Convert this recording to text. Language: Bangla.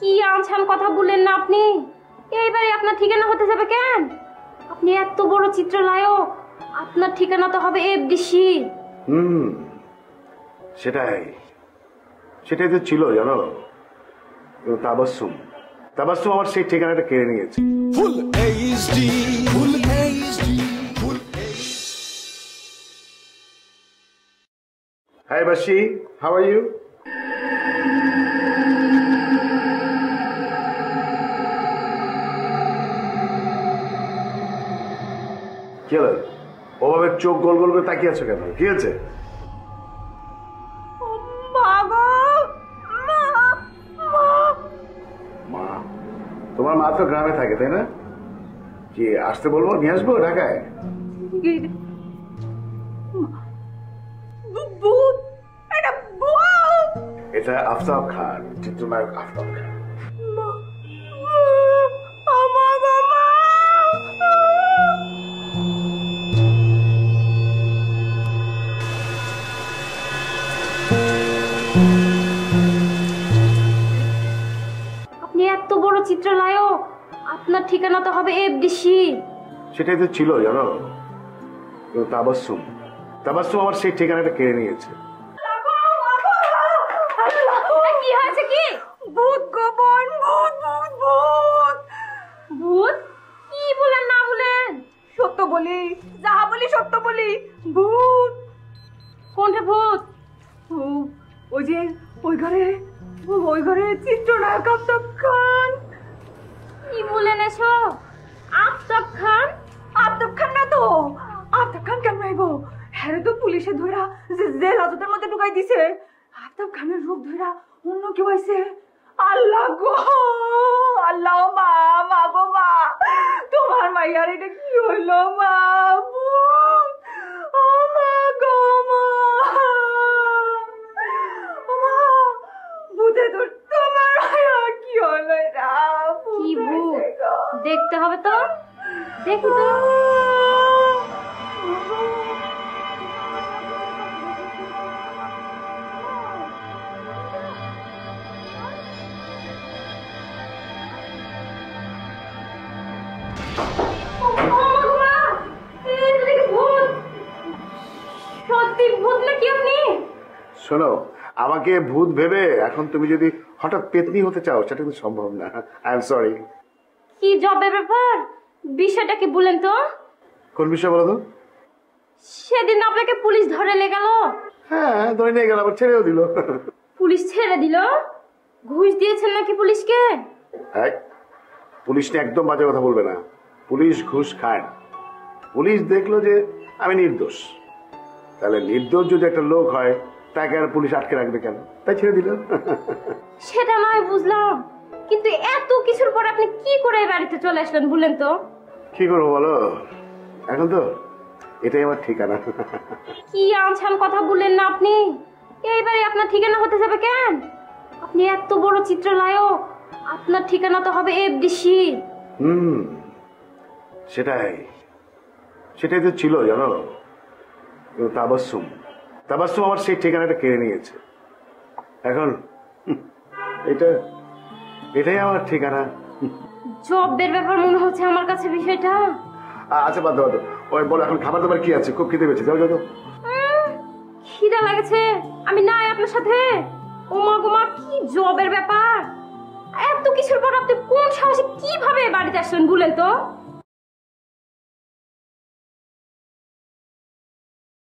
কি আনছান কথা বললেন না আপনি? এইবারে আপনার ঠিকানা হতে যাবে কেন? আপনি এত বড় চিত্রনায়ক, আপনার ঠিকানা তো হবে এফডিসি। সেটাই সেটাই তো ছিল জানো। তাবাসসুম তাবাসসুম আমার সেই ঠিকানাটা কেড়ে নিয়েছে। Full HD full HD full HD. Hi বাসি, হাউ আর ইউ? কি হলো? ওভাবে চোখ গোল গোল করে তাকিয়ে আছো কেন? কি হয়েছে? মা? তোমার মা তো গ্রামে থাকে তাই না? কি আসতে বলবো, নিয়ে আসবো ঢাকায়? এটা আফতাব খান, চিত্রনায়ক আফতাব খান। আপনি এত বড় চিত্রনায়ক, আপনার ঠিকানা তো হবে এফডিসি। সেটাই তো ছিল জানো। তাবাসসুম তাবাসসুম আমার সেই ঠিকানাটা কেড়ে নিয়েছে। কি হয়েছে? কি ভূত গোপন? ভূত ভূত ভূত ভূত? কি বলেন না বলেন? সত্য বলি, যা বলি সত্য বলি। ভূত। কোনটা ভূত? ওই যে ওই ঘরে চিত্রনায়ক আফতাব খান। কি বলেন এসব? আফতাব খান? আফতাব খান না তো। আফতাব খান কেমন আইব? হ্যাঁ তো পুলিশে ধরা জেল হাজতের মধ্যে ঢুকাই দিছে। আফতাব খানের রূপ ধরা অন্য কেউ আইছে। আল্লাহ গো, আল্লাহ। মা, মা গো মা, তোমার মাইয়ার এটা কি হইলো মা? ও মা গো মা, ভূতে তো তোমার কি হলো এটা? কি ভূত? দেখতে হবে তো, দেখি তো। শোনো, আমাকে ভূত ভেবে এখন তুমি যদি হঠাৎ পেতনি হতে চাও সেটা কিন্তু সম্ভব না। I am sorry. কি জবের ব্যাপার? বিষয়টা কি বলেন তো? কোন বিষয় বলো তো? সেদিন আপনাকে পুলিশ ধরে নিয়ে গেল। হ্যাঁ, ধরে নিয়ে গেল, আবার ছেড়েও দিল। পুলিশ ছেড়ে দিল? ঘুষ দিয়েছেন নাকি পুলিশকে? পুলিশ নিয়ে একদম বাজে কথা বলবে না। পুলিশ ঘুষ খায় না। পুলিশ দেখলো যে আমি নির্দোষ, তাহলে নির্দোষ যদি একটা লোক হয় তাকে আর পুলিশ আটকে রাখবে কেন? তাই ছেড়ে দিল। সেটা নয় বুঝলাম, কিন্তু এত কিছুর পর আপনি কি করে বাড়িতে চলে আসলেন বলেন তো? কি করবো বলো, এখন তো এটাই আমার ঠিকানা। কি আনছান কথা বললেন না আপনি? এইবারে আপনার ঠিকানা হতে যাবে কেন? আপনি এত বড় চিত্রনায়ক, আপনার ঠিকানা তো হবে এফডিসি। সেটাই সেটাই তো ছিল জানো। তাবাসসুম তাবাসসুম আমার সেই ঠিকানাটা কেড়ে নিয়েছে। এখন এটাই আমার ঠিকানা। জবের ব্যাপার মনে হচ্ছে আমার কাছে বিষয়টা। আচ্ছা বাদ দাও, ওই বলো এখন খাবার দাবার কি আছে? খুব খিদে পেয়েছে, যাও যাও। খিদা লাগেছে, আমি নাই আপনার সাথে। ওমা গোমা, কি জবের ব্যাপার! এত কিছুর পর আপনি কোন সাহসে কিভাবে বাড়িতে আসলেন বলেন তো?